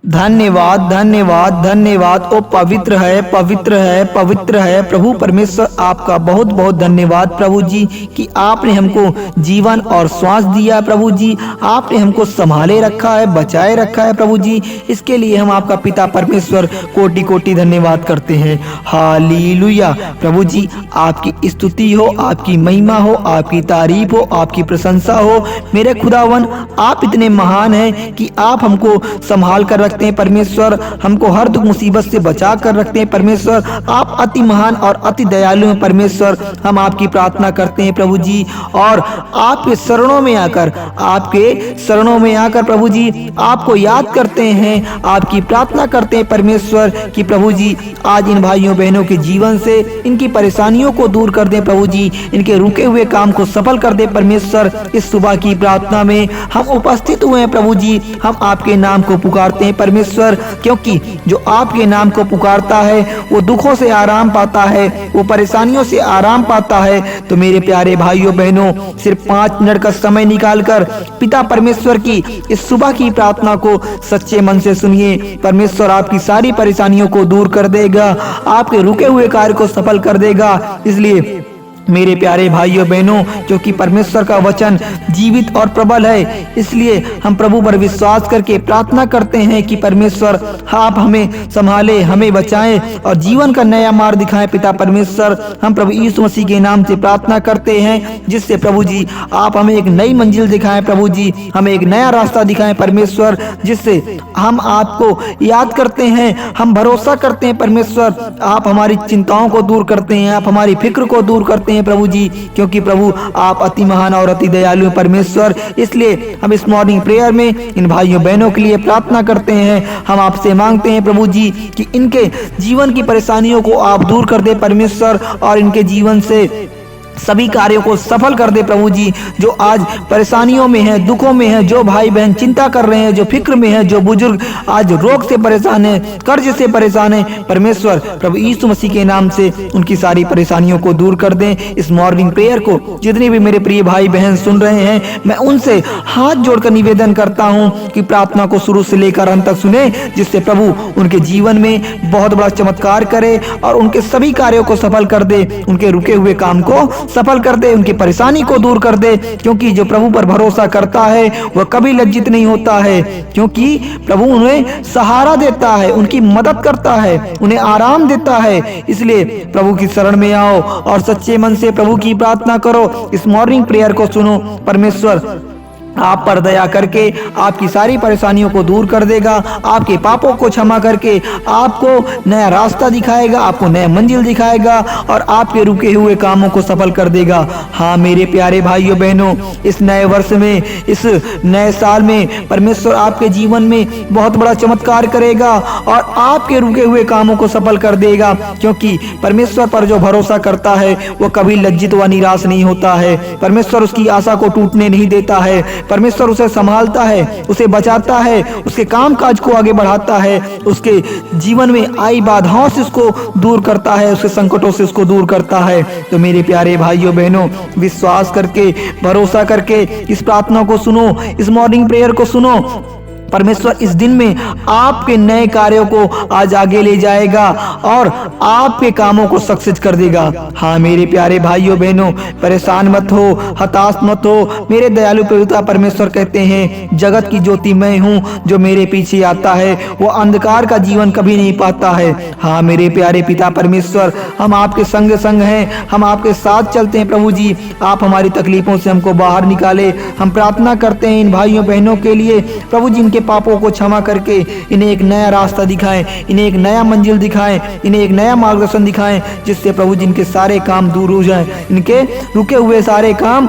धन्यवाद धन्यवाद धन्यवाद। ओ पवित्र है पवित्र है पवित्र है प्रभु परमेश्वर, आपका बहुत बहुत धन्यवाद प्रभु जी कि आपने हमको जीवन और श्वास दिया प्रभु जी। आपने हमको संभाले रखा है, बचाए रखा है प्रभु जी। इसके लिए हम आपका पिता परमेश्वर कोटि कोटि धन्यवाद करते हैं। हालेलुया प्रभु जी, आपकी स्तुति हो, आपकी महिमा हो, आपकी तारीफ हो, आपकी प्रशंसा हो। मेरे खुदावन, आप इतने महान हैं कि आप हमको संभाल कर रखते हैं परमेश्वर, हमको हर दुख मुसीबत से बचा कर रखते हैं परमेश्वर। आप अति महान और अति दयालु हैं परमेश्वर। हम आपकी प्रार्थना करते हैं प्रभु जी, और आपके शरणों में आकर, आपके शरणों में आकर प्रभु जी आपको याद करते हैं, आपकी प्रार्थना करते हैं परमेश्वर कि प्रभु जी आज इन भाइयों बहनों के जीवन से इनकी परेशानियों को दूर कर दें प्रभु जी, इनके रुके हुए काम को सफल कर दें परमेश्वर। इस सुबह की प्रार्थना में हम उपस्थित हुए हैं प्रभु जी, हम आपके नाम को पुकारते हैं परमेश्वर, क्योंकि जो आपके नाम को पुकारता है वो दुखों से आराम पाता है, वो परेशानियों से आराम पाता है। तो मेरे प्यारे भाइयों बहनों, सिर्फ 5 मिनट का समय निकालकर पिता परमेश्वर की इस सुबह की प्रार्थना को सच्चे मन से सुनिए। परमेश्वर आपकी सारी परेशानियों को दूर कर देगा, आपके रुके हुए कार्य को सफल कर देगा। इसलिए मेरे प्यारे भाइयों बहनों, क्योंकि परमेश्वर का वचन जीवित और प्रबल है, इसलिए हम प्रभु पर विश्वास करके प्रार्थना करते हैं कि परमेश्वर आप हमें संभाले, हमें बचाएं और जीवन का नया मार्ग दिखाएं। पिता परमेश्वर, हम प्रभु यीशु मसीह के नाम से प्रार्थना करते हैं, जिससे प्रभु जी आप हमें एक नई मंजिल दिखाएं प्रभु जी, हमें एक नया रास्ता दिखाएं परमेश्वर, जिससे हम आपको याद करते हैं, हम भरोसा करते हैं परमेश्वर। आप हमारी चिंताओं को दूर करते हैं, आप हमारी फिक्र को दूर करते हैं प्रभु जी, क्योंकि प्रभु आप अति महान और अति दयालु परमेश्वर। इसलिए हम इस मॉर्निंग प्रेयर में इन भाइयों बहनों के लिए प्रार्थना करते हैं। हम आपसे मांगते हैं प्रभु जी कि इनके जीवन की परेशानियों को आप दूर कर दे परमेश्वर, और इनके जीवन से सभी कार्यों को सफल कर दे प्रभु जी। जो आज परेशानियों में है, दुखों में है, जो भाई बहन चिंता कर रहे हैं, जो फिक्र में है, जो बुजुर्ग आज रोग से परेशान है, कर्ज से परेशान है, परमेश्वर प्रभु यीशु मसीह के नाम से उनकी सारी परेशानियों को दूर कर दें। इस मॉर्निंग प्रेयर को जितने भी मेरे प्रिय भाई बहन सुन रहे हैं, मैं उनसे हाथ जोड़कर निवेदन करता हूँ कि प्रार्थना को शुरू से लेकर अंत तक सुने, जिससे प्रभु उनके जीवन में बहुत बड़ा चमत्कार करे और उनके सभी कार्यों को सफल कर दे, उनके रुके हुए काम को सफल कर दे, उनकी परेशानी को दूर कर दे। क्योंकि जो प्रभु पर भरोसा करता है वह कभी लज्जित नहीं होता है, क्योंकि प्रभु उन्हें सहारा देता है, उनकी मदद करता है, उन्हें आराम देता है। इसलिए प्रभु की शरण में आओ और सच्चे मन से प्रभु की प्रार्थना करो। इस मॉर्निंग प्रेयर को सुनो। परमेश्वर आप पर दया करके आपकी सारी परेशानियों को दूर कर देगा, आपके पापों को क्षमा करके आपको नया रास्ता दिखाएगा, आपको नया मंजिल दिखाएगा और आपके रुके हुए कामों को सफल कर देगा। हाँ मेरे प्यारे भाइयों बहनों, इस नए वर्ष में, इस नए साल में परमेश्वर आपके जीवन में बहुत बड़ा चमत्कार करेगा और आपके रुके हुए कामों को सफल कर देगा। क्योंकि परमेश्वर पर जो भरोसा करता है वो कभी लज्जित व निराश नहीं होता है। परमेश्वर उसकी आशा को टूटने नहीं देता है। परमेश्वर उसे संभालता है, उसे बचाता है, उसके काम काज को आगे बढ़ाता है, उसके जीवन में आई बाधाओं से उसको दूर करता है, उसके संकटों से उसको दूर करता है। तो मेरे प्यारे भाइयों बहनों, विश्वास करके, भरोसा करके इस प्रार्थना को सुनो, इस मॉर्निंग प्रेयर को सुनो। परमेश्वर इस दिन में आपके नए कार्यों को आज आगे ले जाएगा और आपके कामों को सक्सेस कर देगा। हाँ मेरे प्यारे भाइयों बहनों, परेशान मत हो, हताश मत हो। मेरे दयालु पिता परमेश्वर कहते हैं, जगत की ज्योति मैं हूँ, जो मेरे पीछे आता है वो अंधकार का जीवन कभी नहीं पाता है। हाँ मेरे प्यारे पिता परमेश्वर, हम आपके संग संग हैं, हम आपके साथ चलते हैं प्रभु जी। आप हमारी तकलीफों से हमको बाहर निकाले। हम प्रार्थना करते हैं इन भाइयों बहनों के लिए प्रभु जी, पापों को क्षमा करके इन्हें एक नया रास्ता दिखाएं, इन्हें एक नया मंजिल दिखाएं, इन्हें एक नया मार्गदर्शन दिखाएं, जिससे प्रभु जिनके सारे काम दूर हो जाएं, इनके रुके हुए सारे काम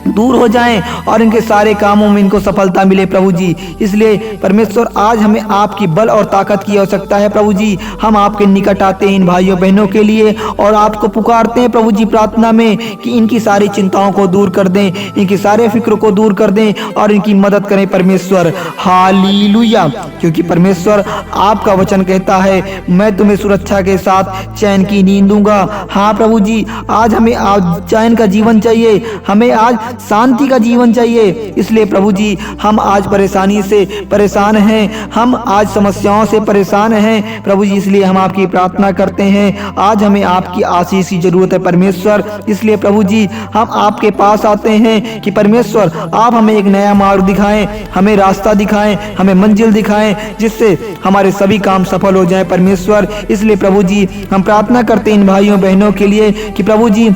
दूर हो जाएं और इनके सारे कामों में इनको सफलता मिले प्रभु जी। इसलिए परमेश्वर आज हमें आपकी बल और ताकत की आवश्यकता है प्रभु जी। हम आपके निकट आते हैं इन भाइयों बहनों के लिए और आपको पुकारते हैं प्रभु जी प्रार्थना में कि इनकी सारी चिंताओं को दूर कर दें, इनकी सारे फिक्र को दूर कर दें और इनकी मदद करें परमेश्वर। हालेलुया। क्योंकि परमेश्वर आपका वचन कहता है, मैं तुम्हें सुरक्षा के साथ चैन की नींद दूंगा। हाँ प्रभु जी, आज हमें आज चैन का जीवन चाहिए, हमें आज शांति का जीवन चाहिए। इसलिए प्रभु जी हम आज परेशानी से परेशान हैं, हम आज समस्याओं से परेशान हैं प्रभु जी, इसलिए हम आपकी प्रार्थना करते हैं। आज हमें आपकी आशीष की जरूरत है परमेश्वर, इसलिए प्रभु जी हम आपके पास आते हैं कि परमेश्वर आप हमें एक नया मार्ग दिखाएं, हमें रास्ता दिखाएं, हमें मंजिल दिखाएं, जिससे हमारे सभी काम सफल हो जाएं परमेश्वर। इसलिए प्रभु जी हम प्रार्थना करते हैं इन भाइयों बहनों के लिए कि प्रभु जी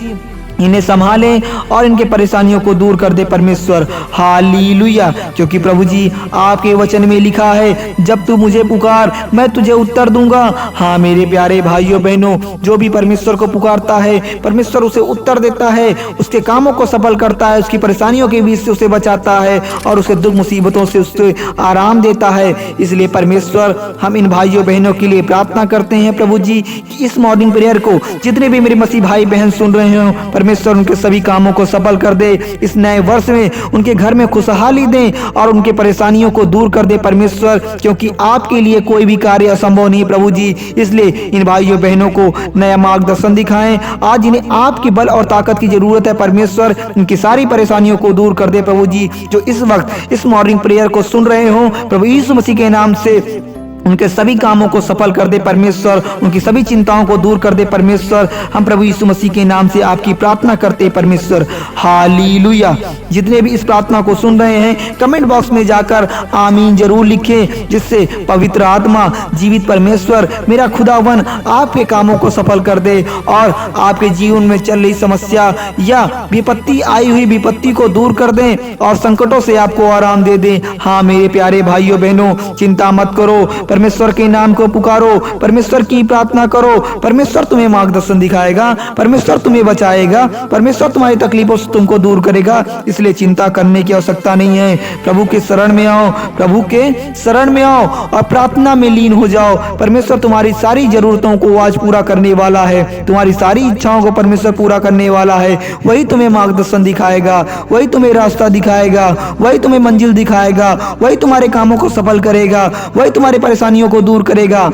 इन्हें संभालें और इनके परेशानियों को दूर कर दे परमेश्वर। हालेलुया। क्योंकि प्रभु जी आपके वचन में लिखा है, जब तू मुझे पुकार मैं तुझे उत्तर दूंगा। हाँ मेरे प्यारे भाइयों बहनों, जो भी परमेश्वर को पुकारता है परमेश्वर उसे उत्तर देता है, उसके कामों को सफल करता है, उसकी परेशानियों के बीच से उसे बचाता है और उसे दुख मुसीबतों से उसे आराम देता है। इसलिए परमेश्वर हम इन भाइयों बहनों के लिए प्रार्थना करते हैं प्रभु जी कि इस मॉर्निंग प्रेयर को जितने भी मेरे मसीह भाई बहन सुन रहे हो परमेश्वर उनके सभी कामों को सफल कर दे। इस नए वर्ष में उनके घर में खुशहाली दे और उनके परेशानियों को दूर कर दे परमेश्वर, क्योंकि आपके लिए कोई भी कार्य असंभव नहीं प्रभु जी। इसलिए इन भाइयों बहनों को नया मार्गदर्शन दिखाएं। आज इन्हें आपकी बल और ताकत की जरूरत है परमेश्वर, इनकी सारी परेशानियों को दूर कर दे प्रभु जी। जो इस वक्त इस मॉर्निंग प्रेयर को सुन रहे हो प्रभु यीशु मसीह के नाम से उनके सभी कामों को सफल कर दे परमेश्वर, उनकी सभी चिंताओं को दूर कर दे परमेश्वर। हम प्रभु यीशु मसीह के नाम से आपकी प्रार्थना करते हैं परमेश्वर। हालेलुया। जितने भी इस प्रार्थना को सुन रहे हैं कमेंट बॉक्स में जाकर आमीन जरूर लिखें, जिससे पवित्र आत्मा जीवित परमेश्वर मेरा खुदावन आपके कामों को सफल कर दे और आपके जीवन में चल रही समस्या या विपत्ति आई हुई विपत्ति को दूर कर दें और संकटों से आपको आराम दे दें। हाँ मेरे प्यारे भाइयों बहनों, चिंता मत करो, परमेश्वर के नाम को पुकारो, परमेश्वर की प्रार्थना करो, परमेश्वर तुम्हें मार्गदर्शन दिखाएगा, परमेश्वर तुम्हें बचाएगा, परमेश्वर तुम्हारी तकलीफों से तुमको दूर करेगा। इसलिए चिंता करने की आवश्यकता नहीं है। प्रभु के शरण में आओ, प्रभु के शरण में आओ और प्रार्थना में लीन हो जाओ। परमेश्वर तुम्हारी सारी जरूरतों को आज पूरा करने वाला है, तुम्हारी सारी इच्छाओं को परमेश्वर पूरा करने वाला है। वही तुम्हें मार्गदर्शन दिखाएगा, वही तुम्हें रास्ता दिखाएगा, वही तुम्हें मंजिल दिखाएगा, वही तुम्हारे कामों को सफल करेगा, वही तुम्हारे परेशानियों को दूर करेगा,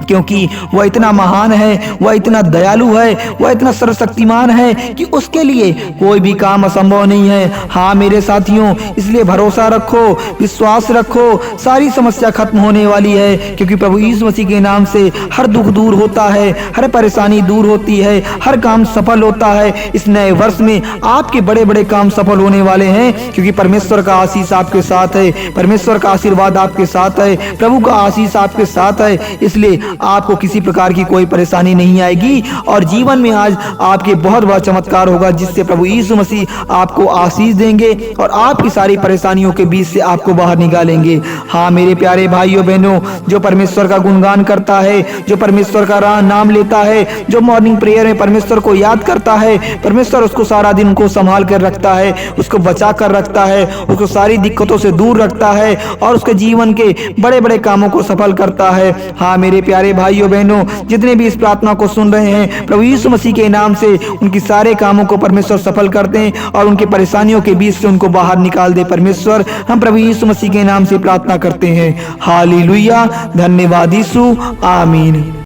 क्योंकि वह इतना महान है, वह इतना दयालु है, वह इतना सर्वशक्तिमान है कि उसके लिए कोई भी काम असंभव नहीं है। हाँ मेरे साथियों, इसलिए भरोसा रखो, विश्वास रखो, सारी समस्या खत्म होने वाली है, क्योंकि प्रभु यीशु मसीह के नाम से हर दुख दूर होता है, हर परेशानी दूर होती है, हर काम सफल होता है। इस नए वर्ष में आपके बड़े बड़े काम सफल होने वाले हैं, क्योंकि परमेश्वर का आशीष आपके साथ है, परमेश्वर का आशीर्वाद आपके साथ है, प्रभु का आशीष आपके साथ है। इसलिए आपको किसी प्रकार की कोई परेशानी नहीं आएगी और जीवन में आज आपके बहुत बड़ा चमत्कार होगा, जिससे प्रभु यीशु मसीह आपको आशीष देंगे और आपकी सारी परेशानियों के बीच से आपको बाहर निकालेंगे। हाँ मेरे प्यारे भाइयों बहनों, जो परमेश्वर का गुणगान करता है, जो परमेश्वर का नाम लेता है, जो मॉर्निंग प्रेयर में परमेश्वर को याद करता है, परमेश्वर उसको सारा दिन को संभाल कर रखता है, उसको बचा कर रखता है, उसको सारी दिक्कतों से दूर रखता है और उसके जीवन के बड़े बड़े कामों को सफल करता है। हाँ मेरे प्यारे भाइयों बहनों, जितने भी इस प्रार्थना को सुन रहे हैं प्रभु यीशु मसीह के नाम से उनकी सारे कामों को परमेश्वर सफल कर दें और उनके परेशानियों के बीच से उनको बाहर निकाल दे परमेश्वर। हम प्रभु यीशु मसीह के नाम से प्रार्थना करते हैं। हालेलुया। धन्यवाद यीशु। आमीन।